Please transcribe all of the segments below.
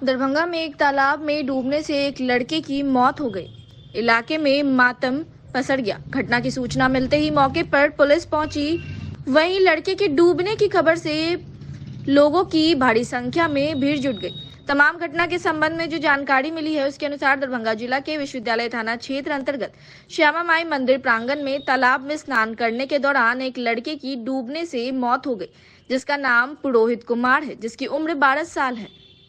दरभंगा में एक तालाब में डूबने से एक लड़के की मौत हो गई। इलाके में मातम पसर गया। घटना की सूचना मिलते ही मौके पर पुलिस पहुंची। वहीं लड़के के डूबने की खबर से लोगों की भारी संख्या में भीड़ जुट गई। तमाम घटना के संबंध में जो जानकारी मिली है उसके अनुसार दरभंगा जिला के विश्वविद्यालय थाना क्षेत्र अंतर्गत श्यामा माई मंदिर प्रांगण में तालाब में स्नान करने के दौरान एक लड़के की डूबने से मौत हो गई, जिसका नाम पुरोहित कुमार है, जिसकी उम्र 12 साल है।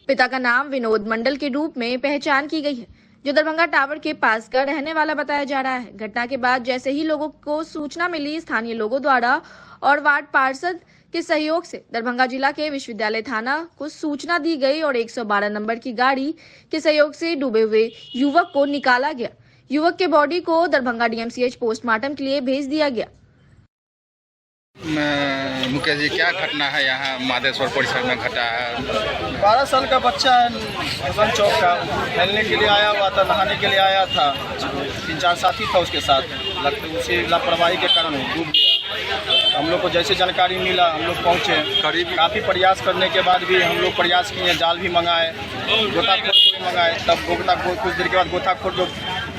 पिता का नाम विनोद मंडल के रूप में पहचान की गई है, जो दरभंगा टावर के पास का रहने वाला बताया जा रहा है। घटना के बाद जैसे ही लोगों को सूचना मिली, स्थानीय लोगों द्वारा और वार्ड पार्षद के सहयोग से दरभंगा जिला के विश्वविद्यालय थाना को सूचना दी गई और 112 नंबर की गाड़ी के सहयोग से डूबे हुए युवक को निकाला गया। युवक के बॉडी को दरभंगा डीएमसीएच पोस्टमार्टम के लिए भेज दिया गया। मुकेश जी, क्या घटना है यहाँ मादेश्वर परिसर में घटा है? 12 साल का बच्चा है, हसन चौक का, खेलने के लिए आया हुआ था, नहाने के लिए आया था। 3-4 साथी था उसके साथ, लगता उसी लापरवाही के कारण डूब गया। हम लोग को जैसे जानकारी मिला हम लोग पहुँचे। करीब काफ़ी प्रयास करने के बाद भी हम लोग प्रयास किए, जाल भी मंगाए, गोताखोर को भी मंगाए। तब गोताखोर कुछ देर के बाद गोताखोर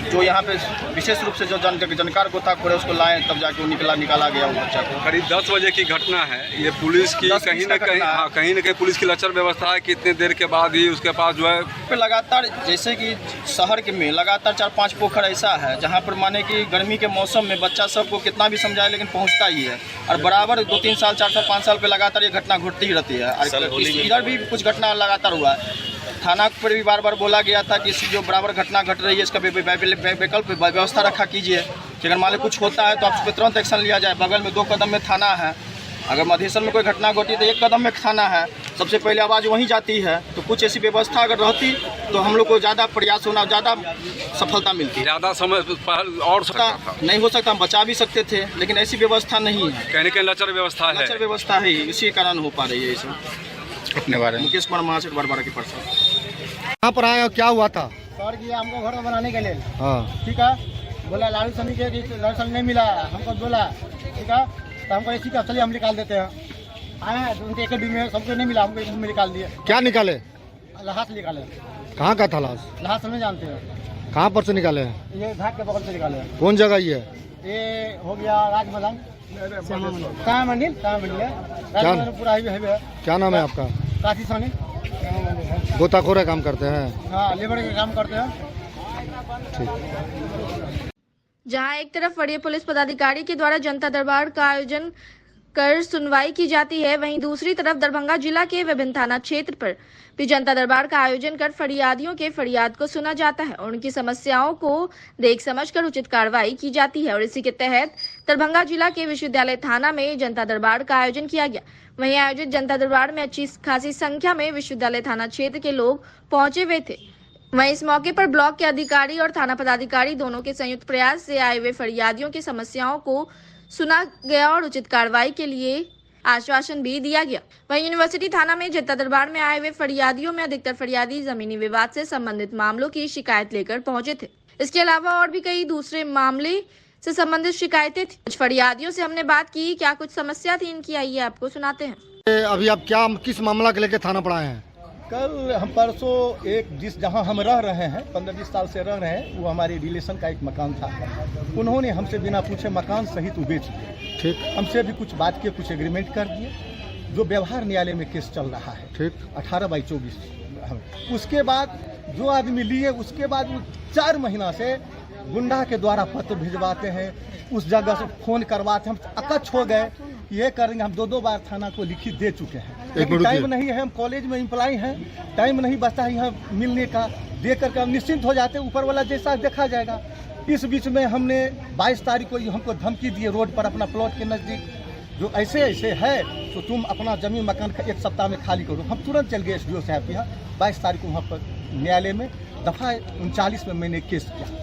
जो यहाँ पे विशेष रूप से जो जानकार गोताखोर है उसको लाए, तब जाके निकाला गया उस बच्चा को। करीब 10 बजे की घटना है। ये पुलिस की कहीं न कहीं पुलिस की लचर व्यवस्था है कि इतने देर के बाद ही उसके पास जो है लगातार, जैसे कि शहर के में लगातार 4-5 पोखर ऐसा है जहाँ पर माने कि गर्मी के मौसम में बच्चा सबको कितना भी समझाए लेकिन पहुँचता ही है। और बराबर 2-3 साल 4 साल 5 साल पे लगातार ये घटना घटती ही रहती है। और इधर भी कुछ घटना लगातार हुआ है। थाना पर भी बार बार बोला गया था कि जो बराबर घटना घट रही है इसका वैकल्प व्यवस्था रखा कीजिए कि अगर मान लो कुछ होता है तो आप उस पर तुरंत एक्शन लिया जाए। बगल में 2 कदम में थाना है, अगर मधेसर में कोई घटना घटी तो 1 कदम में थाना है। सबसे पहले आवाज़ वहीं जाती है। तो कुछ ऐसी व्यवस्था अगर रहती तो हम लोग को ज़्यादा प्रयास होना, ज़्यादा सफलता मिलती। ज़्यादा समय और नहीं हो सकता, हम बचा भी सकते थे, लेकिन ऐसी व्यवस्था नहीं है। कहने के लचर व्यवस्था है, लचर व्यवस्था है, इसी कारण हो पा रही है। इसे अपने बारे में मुकेश कुमार महाशय बरबरा के पर्सन। कहाँ पर आया, क्या हुआ था? सर जी हमको घर बनाने के लिए, हाँ ठीक है, बोला लालू सनी के लालू सनी नहीं मिला, हमको बोला ठीक है, तो हमको इसी का चलिए हम निकाल देते हैं। आए उनके एक में सबको नहीं मिला, हमको एक में निकाल दिए। क्या निकाले? लहास निकाले। कहाँ का था लाश? लहास नहीं जानते हैं। कहाँ पर से निकाले हैं? ये घाट के बगल से निकाले हैं। कौन जगह ये? ये हो गया राजमदन कहाँ मंदिर है, पूरा हाईवे है। क्या नाम है आपका? काशी सोनी। गोताखोर काम करते हैं? हाँ, लेबर के काम करते हैं। ठीक। जहां एक तरफ वरीय पुलिस पदाधिकारी के द्वारा जनता दरबार का आयोजन कर सुनवाई की जाती है, वहीं दूसरी तरफ दरभंगा जिला के विभिन्न थाना क्षेत्र पर भी जनता दरबार का आयोजन कर फरियादियों के फरियाद को सुना जाता है और उनकी समस्याओं को देख समझकर उचित कार्रवाई की जाती है। और इसी के तहत दरभंगा जिला के विश्वविद्यालय थाना में जनता दरबार का आयोजन किया गया। वहीं आयोजित जनता दरबार में अच्छी खासी संख्या में विश्वविद्यालय थाना क्षेत्र के लोग पहुंचे हुए थे। वहीं इस मौके पर ब्लॉक के अधिकारी और थाना पदाधिकारी दोनों के संयुक्त प्रयास से आए हुए फरियादियों की समस्याओं को सुना गया और उचित कार्रवाई के लिए आश्वासन भी दिया गया। वहीं यूनिवर्सिटी थाना में जनता दरबार में आए हुए फरियादियों में अधिकतर फरियादी जमीनी विवाद से संबंधित मामलों की शिकायत लेकर पहुंचे थे। इसके अलावा और भी कई दूसरे मामले से संबंधित शिकायतें थी। कुछ फरियादियों से हमने बात की, क्या कुछ समस्या थी इनकी, आइए आपको सुनाते हैं। अभी आप किस मामला के लेकर थाना पर आए हैं? कल हम परसों एक जहाँ हम रह रहे हैं, 15-20 साल से रह रहे हैं, वो हमारे रिलेशन का एक मकान था। उन्होंने हमसे बिना पूछे मकान सहित बेच दिए। ठीक। हमसे भी कुछ बात किए, कुछ एग्रीमेंट कर दिए। जो व्यवहार न्यायालय में केस चल रहा है, ठीक, 18/24। उसके बाद जो आदमी लिए, उसके बाद वो 4 महीना से गुंडा के द्वारा पत्र भिजवाते हैं, उस जगह से फोन करवाते हैं। हम अकच्छ हो गए, ये करेंगे। हम 2 बार थाना को लिखित दे चुके हैं, लेकिन टाइम नहीं है। हम कॉलेज में एम्प्लॉय हैं, टाइम नहीं बचता है यहाँ मिलने का। दे करके हम निश्चिंत हो जाते हैं, ऊपर वाला जैसा देखा जाएगा। इस बीच में हमने 22 तारीख को हमको धमकी दिए रोड पर, अपना प्लॉट के नज़दीक, जो ऐसे है तो तुम अपना जमीन मकान 1 सप्ताह में खाली करो। हम तुरंत चल गए SDO साहब के यहाँ। 22 तारीख को वहाँ पर न्यायालय में दफ़ा 39 में मैंने केस किया।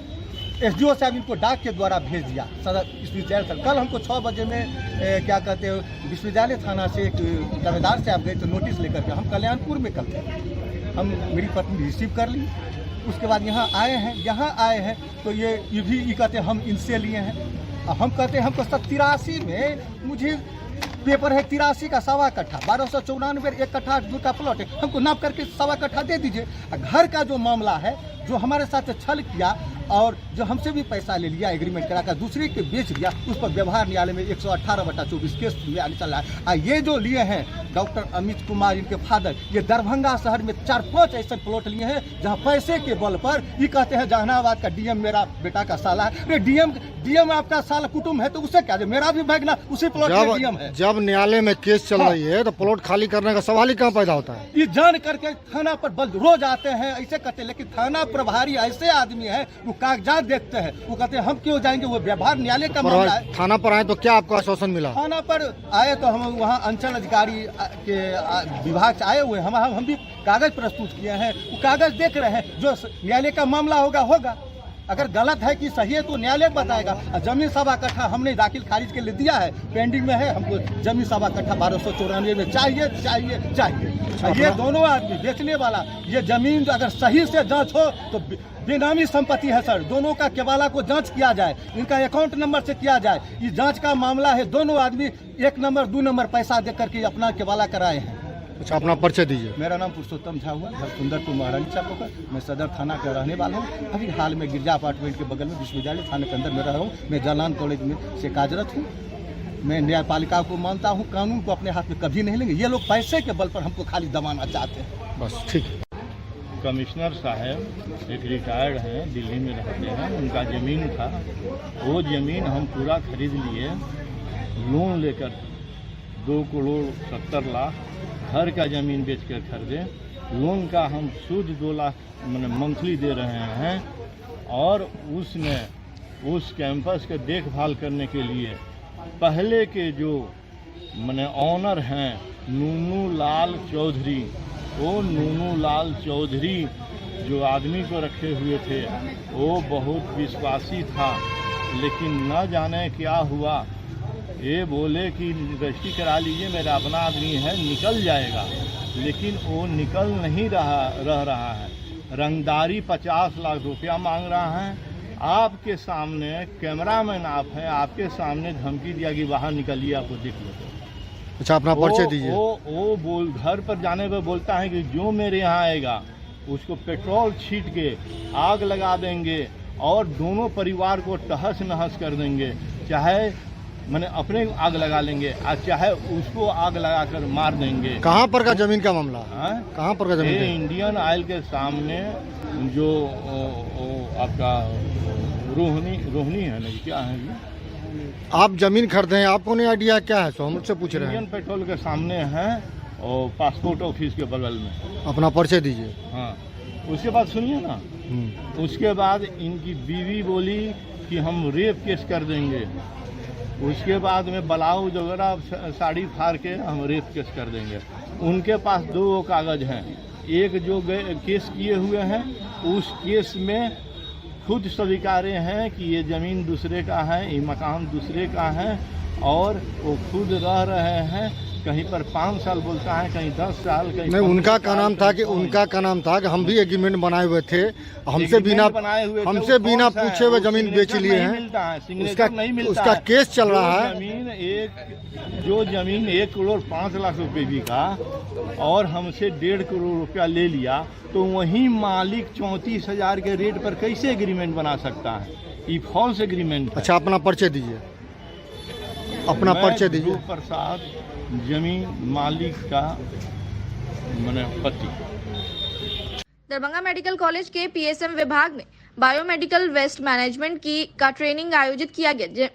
SDO साहब इनको डाक के द्वारा भेज दिया सदर विश्वविद्यालय। कल हमको 6 बजे में क्या कहते हैं विश्वविद्यालय थाना से एक दावेदार से आप गए तो नोटिस लेकर के, हम कल्याणपुर में कल थे, हम मेरी पत्नी रिसीव कर ली। उसके बाद यहाँ आए हैं तो ये भी कहते हैं हम इनसे लिए हैं। हम कहते हैं हमको 83 में मुझे पेपर है 83 का 1.25 कट्ठा, 1294 1 कट्ठा 8 दूर का प्लॉट है, हमको नाप करके 1.25 कट्ठा दे दीजिए। घर का जो मामला है, जो हमारे साथ छल किया और जो हमसे भी पैसा ले लिया, एग्रीमेंट कराकर दूसरे के बेच दिया, उस पर व्यवहार न्यायालय में 118/24 केस चल रहा है। ये जो लिए हैं डॉक्टर अमित कुमार, इनके फादर, ये दरभंगा शहर में 4-5 ऐसे प्लॉट लिए हैं जहां पैसे के बल पर ये कहते हैं जहानाबाद का डीएम मेरा बेटा का साला है। डीएम आपका साला कुटुंब है तो उससे क्या, मेरा भी भागना उसी प्लॉट में डीएम है। जब न्यायालय में केस चल रही है तो प्लॉट खाली करने का सवाल ही कहाँ पैदा होता है? ये जान करके थाना पर बल रोज आते हैं, ऐसे करते, लेकिन थाना प्रभारी ऐसे आदमी है वो कागजात देखते हैं, वो कहते हैं हम क्यों जाएंगे, वो व्यवहार न्यायालय का मामला है। थाना पर आए तो क्या आपको आश्वासन मिला? थाना पर आए तो हम वहाँ अंचल अधिकारी के विभाग से आए हुए, हम भी कागज प्रस्तुत किए हैं, वो कागज देख रहे हैं, जो न्यायालय का मामला होगा। अगर गलत है कि सही है तो न्यायालय बताएगा। जमीन 1.25 कट्ठा हमने दाखिल खारिज के लिए दिया है, पेंडिंग में है, हमको जमीन 1.25 कट्ठा 1294 में चाहिए। ये दोनों आदमी बेचने वाला, ये जमीन अगर सही से जांच हो तो बेनामी संपत्ति है सर, दोनों का केवाला को जांच किया जाए, इनका अकाउंट नंबर से किया जाए। ये जांच का मामला है, दोनों आदमी 1 नंबर 2 नंबर पैसा दे करके अपना केवाला कराए हैं। अच्छा, अपना परिचय दीजिए। मेरा नाम पुरुषोत्तम झा हुआ, घर सुंदरपुर महारानी चौक पर, मैं सदर थाना का रहने वाला हूँ। अभी हाल में गिरजा अपार्टमेंट के बगल में विश्वविद्यालय थाने के अंदर में रह रहा हूँ। मैं जालान कॉलेज में से कार्यरत हूँ। मैं न्यायपालिका को मानता हूँ, कानून को अपने हाथ में कभी नहीं लेंगे। ये लोग पैसे के बल पर हमको खाली दबाना चाहते हैं, बस। ठीक। कमिश्नर साहब एक रिटायर्ड हैं, दिल्ली में रहते हैं, उनका ज़मीन था, वो ज़मीन हम पूरा खरीद लिए लोन लेकर 2 करोड़ 70 लाख घर का ज़मीन बेच कर खरीदे। लोन का हम सूद 2 लाख मंथली दे रहे हैं और उसमें उस कैंपस के देखभाल करने के लिए पहले के जो ऑनर हैं नूनू लाल चौधरी, वो नूनू लाल चौधरी जो आदमी को रखे हुए थे वो बहुत विश्वासी था, लेकिन न जाने क्या हुआ, ये बोले कि रजिस्ट्री करा लीजिए, मेरा अपना आदमी है, निकल जाएगा, लेकिन वो निकल नहीं रह रहा है। रंगदारी 50 लाख रुपया मांग रहा है। आपके सामने कैमरामैन आप हैं, आपके सामने धमकी दिया कि बाहर निकलिए, आपको देख लो। अच्छा, अपना परिचय दीजिए। वो घर पर जाने पर बोलता है कि जो मेरे यहाँ आएगा उसको पेट्रोल छीट के आग लगा देंगे और दोनों परिवार को तहस नहस कर देंगे, चाहे अपने आग लगा लेंगे और चाहे उसको आग लगाकर मार देंगे। कहाँ पर का जमीन का मामला है? कहाँ पर का जमीन? ये इंडियन ऑयल के सामने जो आपका रोहिणी है ना, क्या है ये? आप जमीन खरीदे हैं, आपको नहीं आइडिया क्या है? तो हम मुझसे पूछ रहे हैं। इंडियन पेट्रोल के सामने है और पासपोर्ट ऑफिस के बगल में। अपना परिचय दीजिए। हाँ, उसके बाद सुनिए ना, उसके बाद इनकी बीवी बोली कि हम रेप केस कर देंगे। उसके बाद में ब्लाउज वगैरह साड़ी फाड़ के हम रेप केस कर देंगे। उनके पास 2 कागज हैं, एक जो केस किए हुए हैं उस केस में खुद स्वीकारे हैं कि ये ज़मीन दूसरे का है, ये मकान दूसरे का है और वो खुद रह रहे हैं। कहीं पर 5 साल बोलता है, कहीं 10 साल, कहीं नहीं। उनका का नाम था कि हम भी एग्रीमेंट बनाए हुए थे, हमसे बिना पूछे हुए जमीन बेच लिए हैं। उसका केस चल रहा है। जो जमीन 1 करोड़ 5 लाख रुपए भी का और हमसे 1.5 करोड़ रुपया ले लिया, तो वही मालिक 34,000 के रेट पर कैसे एग्रीमेंट बना सकता है? ये फॉल्स एग्रीमेंट। अच्छा, अपना परिचय दीजिए। अपना परिचय दीजिए। प्रसाद, जमीन मालिक का पति। दरभंगा मेडिकल कॉलेज के पीएसएम विभाग में बायोमेडिकल वेस्ट मैनेजमेंट का ट्रेनिंग आयोजित किया गया,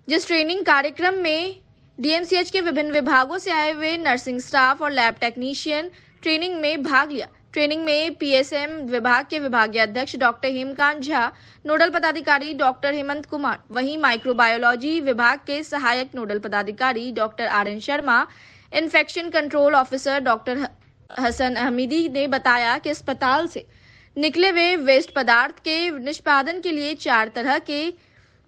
जिस ट्रेनिंग कार्यक्रम में डीएमसीएच के विभिन्न विभागों से आए हुए नर्सिंग स्टाफ और लैब टेक्नीशियन ट्रेनिंग में भाग लिया। ट्रेनिंग में पीएसएम विभाग के विभागीय अध्यक्ष डॉक्टर हेमकांत झा, नोडल पदाधिकारी डॉक्टर हेमंत कुमार, वहीं माइक्रोबायोलॉजी विभाग के सहायक नोडल पदाधिकारी doctor RN Sharma, infection control officer doctor Hasan Ahmadi ने बताया कि अस्पताल से निकले हुए वेस्ट पदार्थ के निष्पादन के लिए 4 तरह के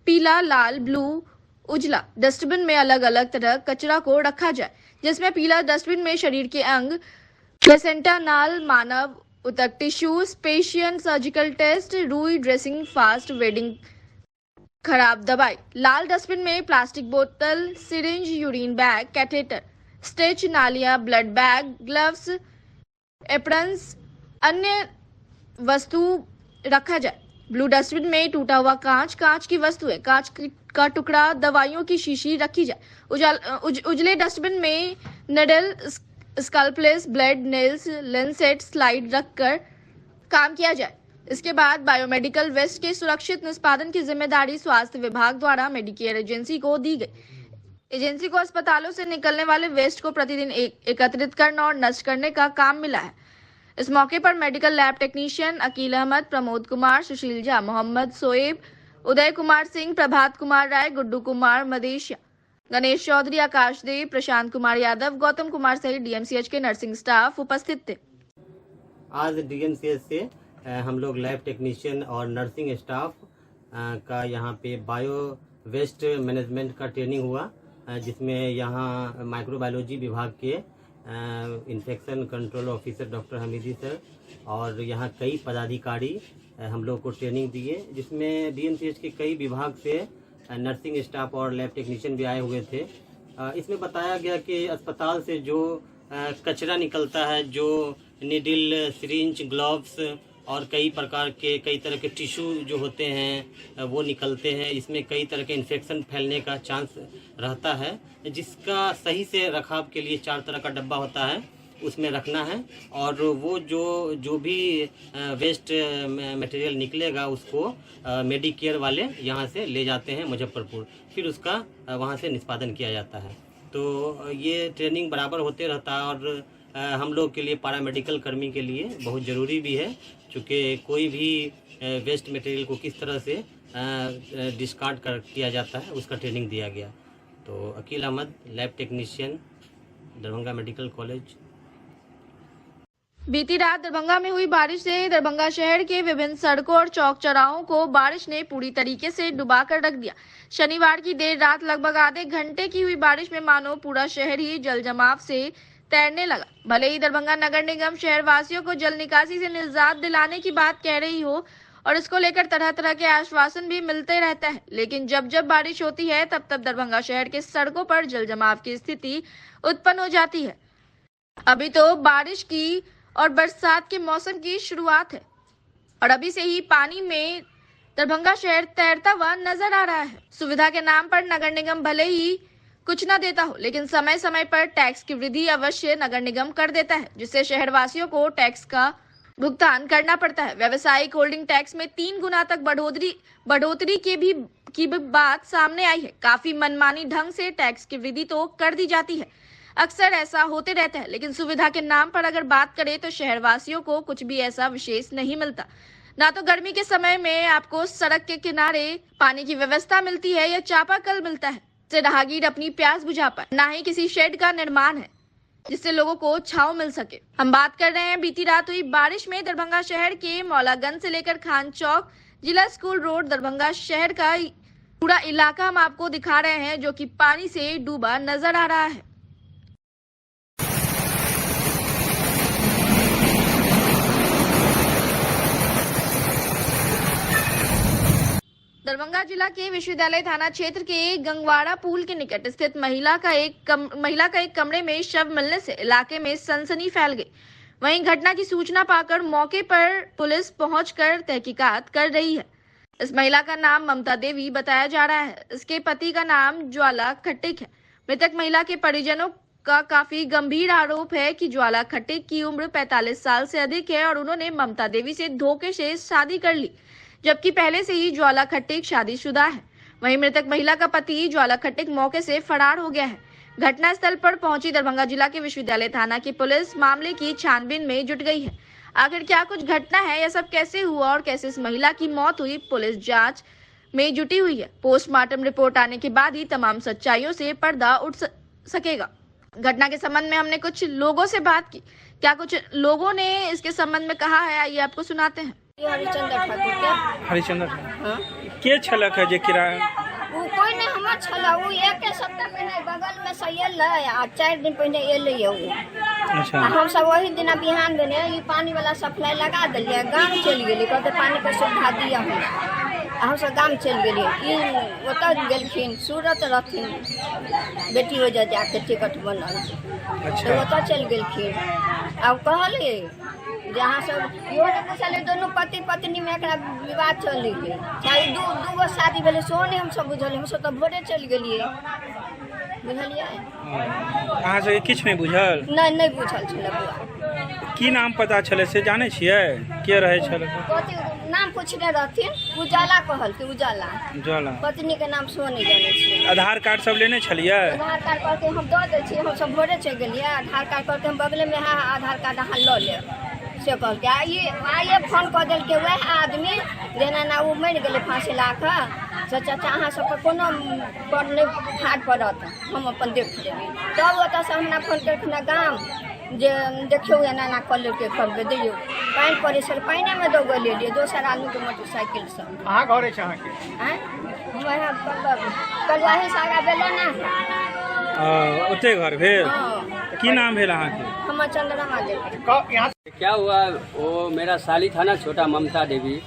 पीला, लाल, ब्लू, उजला डस्टबिन में अलग अलग तरह कचरा को रखा जाए, जिसमें पीला डस्टबिन में शरीर के अंग, प्लेसेंटा, नाल, मानव उतक टिश्यू, पेशिएंट सर्जिकल टेस्ट, रुई, ड्रेसिंग, फास्ट वेडिंग खराब दवाई, लाल डस्टबिन में प्लास्टिक बोतल, syringe, urine bag, catheter, stitch, नालियां, ब्लड बैग, ग्लव्स, एप्रन्स, अन्य वस्तु रखा जाए। ब्लू डस्टबिन में टूटा हुआ कांच की वस्तुएं, कांच का टुकड़ा, दवाइयों की शीशी रखी जाए। उजले डस्टबिन में needle, scalpels, blade, nails, lancet, slide रखकर काम किया जाए। इसके बाद बायोमेडिकल वेस्ट के सुरक्षित निष्पादन की जिम्मेदारी स्वास्थ्य विभाग द्वारा मेडिकेयर एजेंसी को दी गई। एजेंसी को अस्पतालों से निकलने वाले वेस्ट को प्रतिदिन एकत्रित करना और नष्ट करने का काम मिला है। इस मौके पर medical lab technician Aqeel Ahmad, Pramod Kumar, Sushil Jha, Mohammad Soyeb, Uday Kumar Singh, Prabhat Kumar Rai, Guddu Kumar Madheshiya, Ganesh Chaudhary, Akash Dev, Prashant Kumar Yadav, Gautam Kumar सहित डीएमसीएच के नर्सिंग स्टाफ उपस्थित थे। आज डीएमसीएच से हम लोग लैब टेक्नीशियन और नर्सिंग स्टाफ का यहाँ पे बायो वेस्ट मैनेजमेंट का ट्रेनिंग हुआ, जिसमें यहाँ माइक्रोबायोलॉजी विभाग के infection control officer doctor Hamidi sir और यहाँ कई पदाधिकारी हम लोग को ट्रेनिंग दिए, जिसमें डीएमसीएच के कई विभाग से नर्सिंग स्टाफ और लैब टेक्नीशियन भी आए हुए थे। इसमें बताया गया कि अस्पताल से जो कचरा निकलता है, जो नीडल, सिरिंज, ग्लव्स और कई प्रकार के कई तरह के टिश्यू जो होते हैं वो निकलते हैं। इसमें कई तरह के इन्फेक्शन फैलने का चांस रहता है, जिसका सही से रखाव के लिए 4 तरह का डब्बा होता है, उसमें रखना है। और वो जो भी वेस्ट मटेरियल निकलेगा उसको मेडिकेयर वाले यहाँ से ले जाते हैं मुजफ्फरपुर, फिर उसका वहाँ से निष्पादन किया जाता है। तो ये ट्रेनिंग बराबर होते रहता है और हम लोग के लिए, पैरामेडिकल कर्मी के लिए बहुत ज़रूरी भी है, चूँकि कोई भी वेस्ट मटेरियल को किस तरह से डिस्कार्ड किया जाता है उसका ट्रेनिंग दिया गया। तो Akeel Ahmad, lab technician, Darbhanga medical college. बीती रात दरभंगा में हुई बारिश से दरभंगा शहर के विभिन्न सड़कों और चौक चौराहों को बारिश ने पूरी तरीके से डुबाकर रख दिया। शनिवार की देर रात लगभग आधे घंटे की हुई बारिश में मानो पूरा शहर ही जल जमाव से तैरने लगा। भले ही दरभंगा नगर निगम शहर वासियों को जल निकासी से निजात दिलाने की बात कह रही हो और इसको लेकर तरह तरह के आश्वासन भी मिलते रहता है, लेकिन जब जब बारिश होती है तब तब दरभंगा शहर के सड़कों पर जल जमाव की स्थिति उत्पन्न हो जाती है। अभी तो बारिश की और बरसात के मौसम की शुरुआत है और अभी से ही पानी में दरभंगा शहर तैरता हुआ नजर आ रहा है। सुविधा के नाम पर नगर निगम भले ही कुछ न देता हो, लेकिन समय समय पर टैक्स की वृद्धि अवश्य नगर निगम कर देता है, जिससे शहरवासियों को टैक्स का भुगतान करना पड़ता है। व्यावसायिक होल्डिंग टैक्स में 3 गुना तक बढ़ोतरी की बात सामने आई है। काफी मनमानी ढंग से टैक्स की वृद्धि तो कर दी जाती है, अक्सर ऐसा होते रहता है, लेकिन सुविधा के नाम पर अगर बात करें तो शहरवासियों को कुछ भी ऐसा विशेष नहीं मिलता। ना तो गर्मी के समय में आपको सड़क के किनारे पानी की व्यवस्था मिलती है या चापाकल मिलता है जिससे राहगीर अपनी प्यास बुझा पाए, ना ही किसी शेड का निर्माण है जिससे लोगों को छांव मिल सके। हम बात कर रहे हैं बीती रात हुई बारिश में दरभंगा शहर के मौलागंज से लेकर खान चौक, जिला स्कूल रोड, दरभंगा शहर का पूरा इलाका हम आपको दिखा रहे हैं जो कि पानी से डूबा नजर आ रहा है। दरभंगा जिला के विश्वविद्यालय थाना क्षेत्र के गंगवाड़ा पुल के निकट स्थित महिला का एक कमरे में शव मिलने से इलाके में सनसनी फैल गई। वहीं घटना की सूचना पाकर मौके पर पुलिस पहुंचकर तहकीकात कर रही है। इस महिला का नाम ममता देवी बताया जा रहा है। इसके पति का नाम ज्वाला खट्टिक है। मृतक महिला के परिजनों का काफी गंभीर आरोप है कि ज्वाला खट्टिक की उम्र 45 साल से अधिक है और उन्होंने ममता देवी से धोखे से शादी कर ली, जबकि पहले से ही ज्वाला खट्टिक शादीशुदा है। वहीं मृतक महिला का पति ज्वाला खट्टिक मौके से फरार हो गया है। घटनास्थल पर पहुंची दरभंगा जिला के विश्वविद्यालय थाना की पुलिस मामले की छानबीन में जुट गई है। आखिर क्या कुछ घटना है, यह सब कैसे हुआ और कैसे इस महिला की मौत हुई, पुलिस जांच में जुटी हुई है। पोस्टमार्टम रिपोर्ट आने के बाद ही तमाम सच्चाइयों से पर्दा उठ सकेगा। घटना के संबंध में हमने कुछ लोगों से बात की। क्या कुछ लोगों ने इसके संबंध में कहा है, आइए आपको सुनाते हैं। हरिचंद्र के छलक है जे किराया वो कोई नहीं हम छला वो एक सप्ताह पहले बगल में सैल आ 4 दिन पहले एले वो। अच्छा, हम सब वही दिन बिहान बने ये पानी वाला सप्लाई लगा दिलिए, गांव चल गेली, कहते पानी का सुविधा दिया हो। हम सब गाम चल गेलिए ई ओतऽ गेलखिन सूरत रहथिन बेटी वजह जाके टिकट बनल तो ओतऽ चल गेलखिन। अब कहलिए जे अहाँ सब इहो ने पूछलिए दोनों पति पत्नी में एकरा विवाद चलै है चाहे दूगो शादी भेलै सेहो नहि हमसब बुझल हम सब तऽ भोरे चल गेलिए बुझलिए। अहाँ सबके किछु नहि बुझल? नहीं बुझल छलै बुआ। की नाम पता छलै से जानै छियै? के रहै छलै? कथी नाम पूछने रहथिन उजाला कहल के उजाला पत्नी के नाम सेहो नहीं जानै छियै। आधार कार्ड सब लेने छलिए? आधार कार्ड कहते हम दऽ दै छी हम सब भोरे चलि गेलिए आधार कार्ड कहते हम बगले में है आधार कार्ड अहाँ लऽ लेब से कहलके आइए फोन कऽ देलकै वएह आदमी जेना ना ओ मरि गेलै फांसी ला कऽ से चाचा अहाँ सब पर कोनो पर नहि फाट पड़त हम अपन देख लेबै। तब ओतऽसँ हमरा फोन केलखिन गाम जे देखियौ एना एना कऽ लेलकै करबै दियौ पानि पड़ै छलै पानिमे दऽ गऽ लेलियै दोसर आदमीके मोटरसाइकिलसँ। अहाँ घर अछि अहाँके? हम यहाँ कलवाही से आगा बेलना ओते घर भेल? की नाम भेल अहाँके? हमर चंद्रमा देवी। क्या हुआ वो मेरा साली था ना छोटा ममता देवी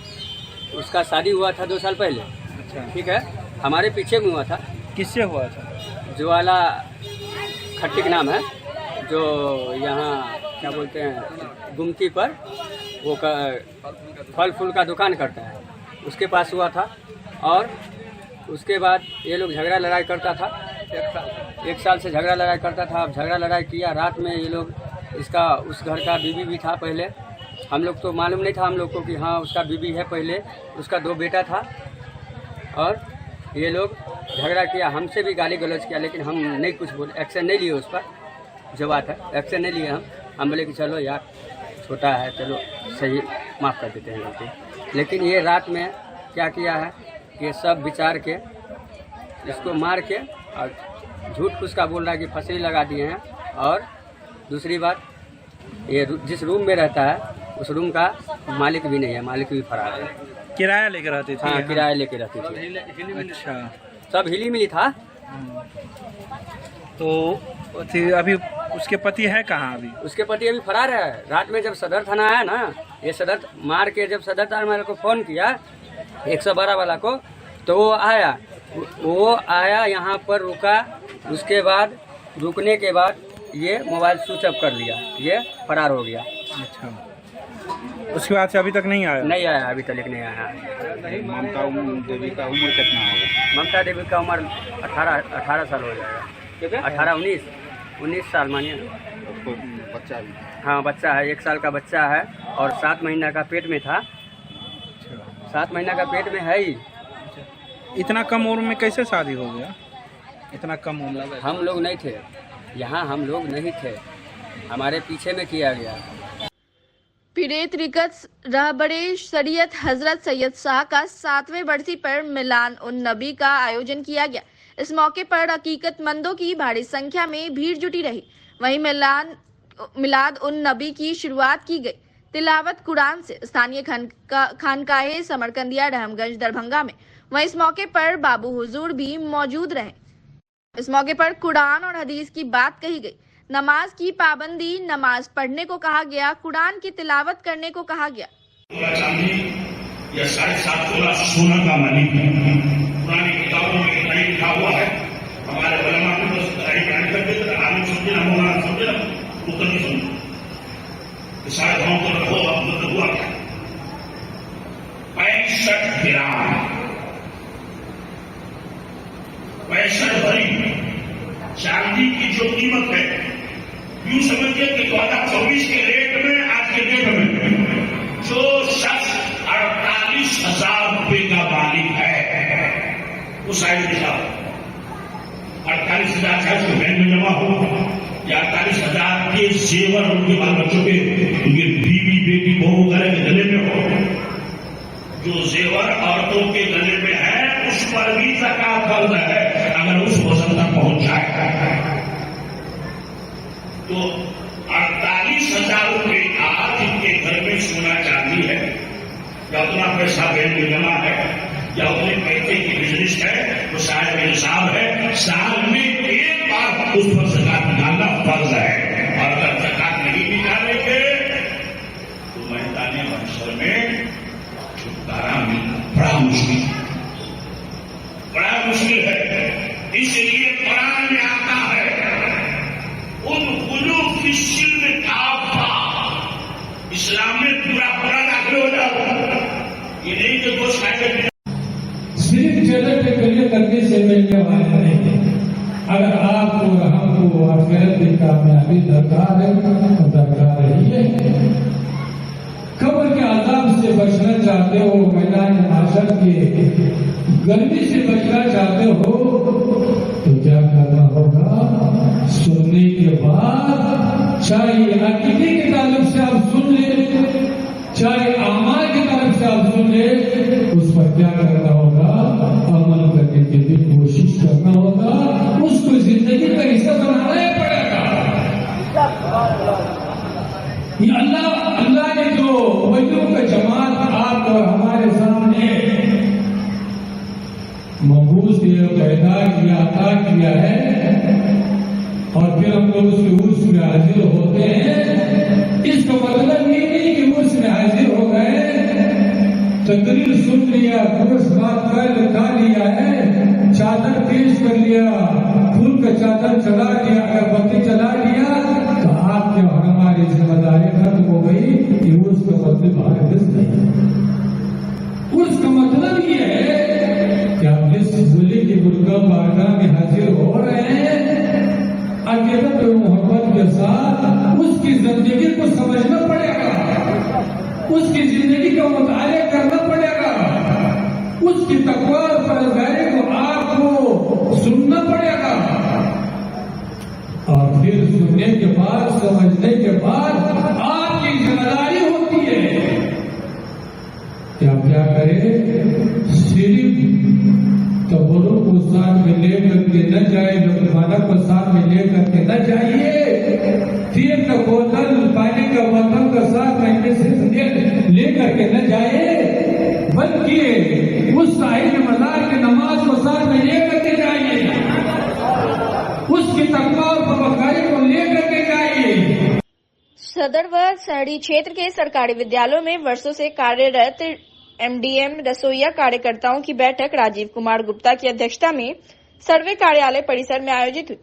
उसका शादी हुआ था 2 साल पहले। अच्छा ठीक है हमारे पीछे में हुआ था। किससे हुआ था? ज्वाला खट्टिक नाम है जो यहाँ क्या बोलते हैं गुमती पर वो फल फूल का दुकान करता है उसके पास हुआ था। और उसके बाद ये लोग झगड़ा लड़ाई करता था 1 साल से झगड़ा लड़ाई करता था। अब झगड़ा लड़ाई किया रात में ये लोग इसका उस घर का बीबी भी था पहले हम लोग तो मालूम नहीं था हम लोग को कि हाँ उसका बीबी है पहले उसका 2 बेटा था। और ये लोग झगड़ा किया हमसे भी गाली गलौज किया लेकिन हम नहीं कुछ बोले एक्शन नहीं लिए उस पर जो बात है एक्शन नहीं लिए हम बोले कि चलो यार छोटा है चलो सही माफ़ कर देते हैं गलती। लेकिन ये रात में क्या किया है ये सब विचार के इसको मार के और झूठ फूस का बोल रहा है कि फंसी लगा दिए हैं। और दूसरी बात ये जिस रूम में रहता है उस रूम का मालिक भी नहीं है मालिक भी फरार है। किराया लेकर रहती थी? हाँ किराया लेकर रहती थी। अच्छा सब हिली मिली था। तो अभी उसके पति है कहाँ? अभी उसके पति अभी फरार है। रात में जब सदर थाना आया ना ये सदर मार के जब सदर थाना वाले को फ़ोन किया 112 वाला को तो वो आया यहाँ पर रुका उसके बाद रुकने के बाद ये मोबाइल स्विच ऑफ कर लिया ये फरार हो गया। अच्छा उसके बाद से अभी तक नहीं आया? नहीं आया अभी तक नहीं आया। ममता देवी का उम्र कितना होगा? ममता देवी का उम्र 18 साल हो जाएगा। 19 साल मानिए। बच्चा भी? हाँ बच्चा है 1 साल का बच्चा है और 7 महीना का पेट में था। 7 महीना का पेट में है ही। इतना कम उम्र में कैसे शादी हो गया? इतना कम उम्र? हम लोग नहीं थे यहाँ हम लोग नहीं थे हमारे पीछे में किया गया। पीड़ित रिकत रहबरे शरीयत हजरत सैयद शाह का 7वें बरसी पर मिलान उन नबी का आयोजन किया गया। इस मौके पर हकीकतमंदों की भारी संख्या में भीड़ जुटी रही। वहीं मिलाद उन नबी की शुरुआत की गई तिलावत कुरान से स्थानीय खानकाहे समरकंदिया रहमगंज दरभंगा में। वहीं इस मौके पर बाबू हुजूर भी मौजूद रहे। इस मौके पर कुरान और हदीस की बात कही गई। नमाज की पाबंदी नमाज पढ़ने को कहा गया कुरान की तिलावत करने को कहा गया। यह 7.5 तोला सोना का मालिक है। पुरानी किताबों में नहीं लिखा हुआ है हमारे उलमा ने बस बयान कर दिया तो आगे समझे ना होगा समझे ना उत्तर नहीं समझे सारे गाँव को रखो अब मतलब हुआ क्या 65 ग्राम 65 भरी चांदी की जो कीमत है यूं समझिए कि 2024 के रेट में आज के डेट में जो शख्स 48,000 रुपए का मालिक है वो शायद लिखा 48,000 चाहे उसके बैंक में जमा हो या 48,000 के जेवर उनके बाल बच्चों के उनके बीवी बेटी बहू वगैरह के गले में हो जो जेवर औरतों के गले में है उस पर भी ज़कात फर्ज है अगर उस वजन तक पहुंच जाए तो 48,000 रुपए आज जिनके घर में सोना चांदी है या उतना पैसा बैंक में जमा है या उतने पैसे की बिजनेस है तो शायद हिसाब है साल में एक बार उस पर ज़कात निकालना फर्ज है। और अगर ज़कात नहीं निकालेंगे तो मैदानी मंशर में छुटकारा मिलना बड़ा मुश्किल है। मुश्किल है। इसलिए कुरान में आता है उन गुलू की सिल्म काफा, इस्लाम में पूरा दाखिल हो जाओ। ये नहीं कि दो साइड सिर्फ जन्नत के करिए करने से मिलने वाले नहीं। अगर आपको हमको आखिरत की कामयाबी दरकार है तो दरकार ही है। कब्र के आजाब से बचना चाहते हो, मैदान माशर के गर्मी से बचना चाहते हो, तो क्या करना होगा? सुनने के बाद चाहे अकीदे के ताल्लुक से आप सुन ले, चाहे अमाल के ताल्लुक से आप सुन ले, उस पर क्या करना होगा? अमल करने की भी कोशिश करना होगा, उसको जिंदगी का हिस्सा बनाना ही पड़ेगा। ये अल्लाह ने जो वजूह का जमात आप हमारे सामने मबूस पैदा किया, अता किया है, और फिर हम लोग उसके उर्स में हाजिर होते हैं। इसका मतलब ये नहीं कि उर्स में हाजिर हो गए, तकरीर सुन लिया, पुरुष बात खा लिया है, चादर पेश कर लिया, फूल का चादर चला लिया, अगरबत्ती चला लिया, तो आपके और हमारी जिम्मेदारी खत्म हो गई। कि उसका मतलब हरगिज़ नहीं। उसका मतलब ये है कि आप जिस बोले की बुर्गा बारगाह में हाजिर हो रहे हैं, अकीदत और मोहब्बत के साथ उसकी जिंदगी को समझना पड़ेगा, उसकी जिंदगी का मुतालिया करना पड़ेगा, उसकी तकवा और फरज़गारी को आपको सुनना पड़ेगा, और फिर सुनने के बाद, समझने के बाद आपकी जिम्मेदारी होती है कि आप क्या करें? सिर्फ कब्रों को साथ में लेकर के न जाए, लुकमाना को साथ में लेकर के न जाइए, फिर का बोतल पानी का बोतल का साथ में लेकर के न जाइए, बल्कि उस साहिब मज़ार की नमाज को साथ में लेकर के जाइए, उसकी तकवा और परवरदिगारी को लेकर के जाइए। सदर व शहरी क्षेत्र के सरकारी विद्यालयों में वर्षों से कार्यरत एमडीएम रसोईया कार्यकर्ताओं की बैठक राजीव कुमार गुप्ता की अध्यक्षता में सर्वे कार्यालय परिसर में आयोजित हुई,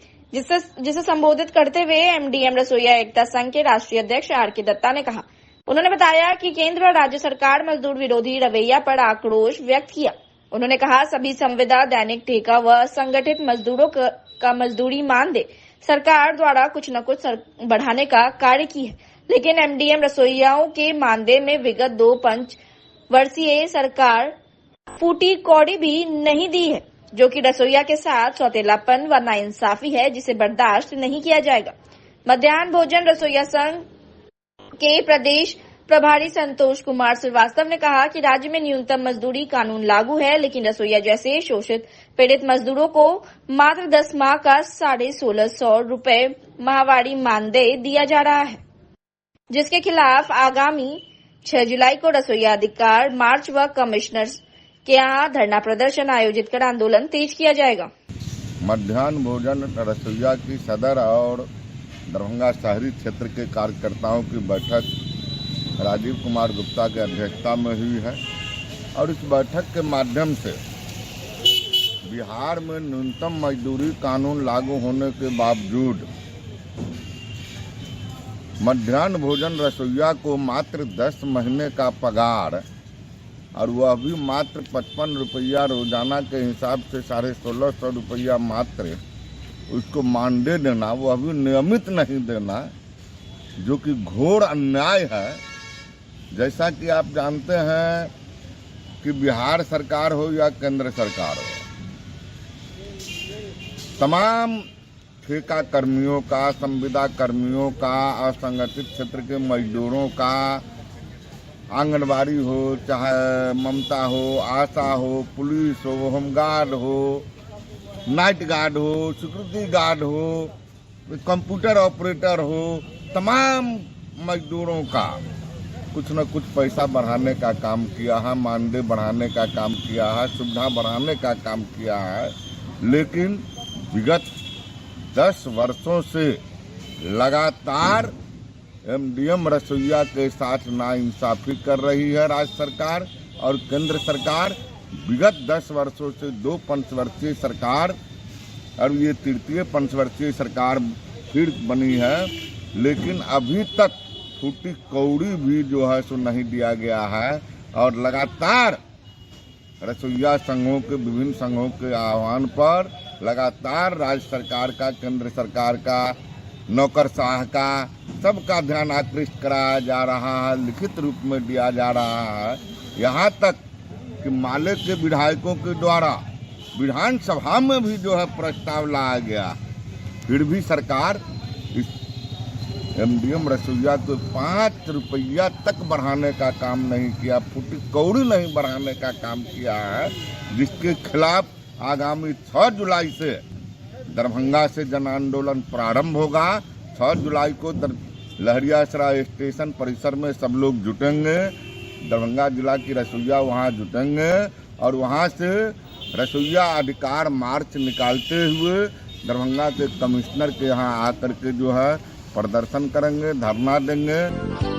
जिसे संबोधित करते हुए एमडीएम रसोईया एकता संघ के राष्ट्रीय अध्यक्ष आर.के. दत्ता ने कहा। उन्होंने बताया कि केंद्र और राज्य सरकार मजदूर विरोधी रवैया पर आक्रोश व्यक्त किया। उन्होंने कहा सभी संविदा, दैनिक ठेका व संगठित मजदूरों का मजदूरी मानदेय सरकार द्वारा कुछ न कुछ बढ़ाने का कार्य की है, लेकिन एमडीएम रसोइयाओं के मानदेय में विगत 2 पंच वर्षीय सरकार फूटी कौड़ी भी नहीं दी है, जो कि रसोइया के साथ सौतेलापन व नाइंसाफी है, जिसे बर्दाश्त नहीं किया जाएगा। मध्याह्न भोजन रसोइया संघ के प्रदेश प्रभारी संतोष कुमार श्रीवास्तव ने कहा कि राज्य में न्यूनतम मजदूरी कानून लागू है, लेकिन रसोइया जैसे शोषित पीड़ित मजदूरों को मात्र 10 माह का 1650 रुपए माहवारी मानदेय दिया जा रहा है, जिसके खिलाफ आगामी 6 जुलाई को रसोइया अधिकार मार्च व कमिश्नर के यहाँ धरना प्रदर्शन आयोजित कर आंदोलन तेज किया जाएगा। मध्याह्न भोजन रसोइया की सदर और दरभंगा शहरी क्षेत्र के कार्यकर्ताओं की बैठक राजीव कुमार गुप्ता की अध्यक्षता में हुई है, और इस बैठक के माध्यम से बिहार में न्यूनतम मजदूरी कानून लागू होने के बावजूद मध्याह्न भोजन रसोइया को मात्र 10 महीने का पगार, और वह भी मात्र 55 रुपया रोजाना के हिसाब से 1650 रुपया मात्र उसको मानदेय देना, वह भी नियमित नहीं देना, जो कि घोर अन्याय है। जैसा कि आप जानते हैं कि बिहार सरकार हो या केंद्र सरकार हो, तमाम ठेका कर्मियों का, संविदा कर्मियों का, असंगठित क्षेत्र के मजदूरों का, आंगनबाड़ी हो, चाहे ममता हो, आशा हो, पुलिस हो, होमगार्ड हो, नाइट गार्ड हो, सिक्योरिटी गार्ड हो, कंप्यूटर ऑपरेटर हो, तमाम मजदूरों का कुछ न कुछ पैसा बढ़ाने का काम किया है, मानदेय बढ़ाने का काम किया है, सुविधा बढ़ाने का काम किया है, लेकिन विगत 10 वर्षों से लगातार एमडीएम रसोइया के साथ नाइंसाफी कर रही है राज्य सरकार और केंद्र सरकार। विगत 10 वर्षों से 2 पंचवर्षीय सरकार और ये तृतीय पंचवर्षीय सरकार फिर बनी है, लेकिन अभी तक फूटी कौड़ी भी जो है सो नहीं दिया गया है। और लगातार रसोइया संघों के विभिन्न संघों के आह्वान पर लगातार राज्य सरकार का, केंद्र सरकार का, नौकरशाह का, सबका ध्यान आकृष्ट कराया जा रहा है, लिखित रूप में दिया जा रहा है। यहाँ तक कि माले के विधायकों के द्वारा विधानसभा में भी जो है प्रस्ताव लाया गया, फिर भी सरकार इस एमडीएम रसोइया को 5 रुपया तक बढ़ाने का काम नहीं किया, फूटी कौड़ी नहीं बढ़ाने का काम किया है, जिसके खिलाफ आगामी 6 जुलाई से दरभंगा से जन आंदोलन प्रारंभ होगा। 6 जुलाई को लहरियासराय स्टेशन परिसर में सब लोग जुटेंगे, दरभंगा जिला की रसोइया वहां जुटेंगे और वहां से रसोइया अधिकार मार्च निकालते हुए दरभंगा के कमिश्नर के यहाँ आकर के जो है प्रदर्शन करेंगे, धरना देंगे।